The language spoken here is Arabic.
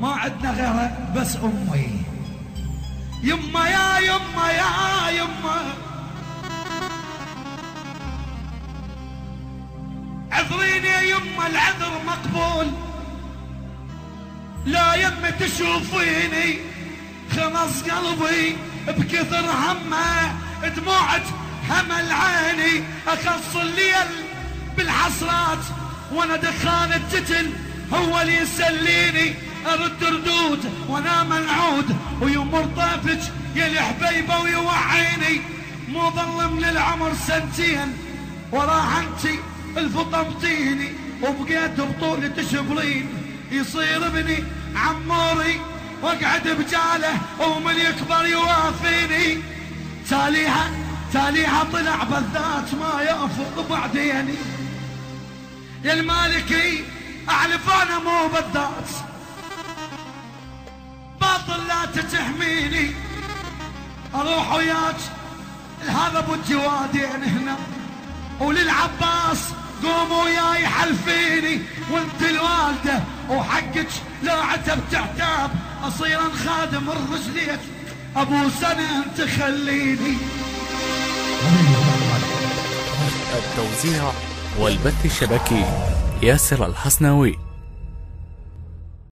ما عدنا غيره بس أمي. يما يا يما يا يما عذريني يا يما العذر مقبول، لا يما تشوفيني خلص قلبي بكثر همه دموعة همل عيني، اخص الليل بالحسرات وانا دخان التتل هو اللي يسليني، ارد ردود وانا منعود ويمر طيفك يا الحبيبه ويوعيني، مو ظل من العمر سنتين وراح انتي الفطمتيني وبقيت بطولي تشبلين، يصير ابني عموري واقعد بجاله ومن يكبر يوافيني، تاليها طلع بالذات ما يافض بعديني، يا المالكي اعلف انا مو بالذات باطل لا تتحميني، اروح وياك هذا ابو الجوادين هنا وللعباس قوم وياي حلفيني، وانت الوالده وحقك لا عتب تعتاب، اصير خادم الرجليك ابو سنه انت خليني. التوزيع والبث الشبكي ياسر الحسناوي.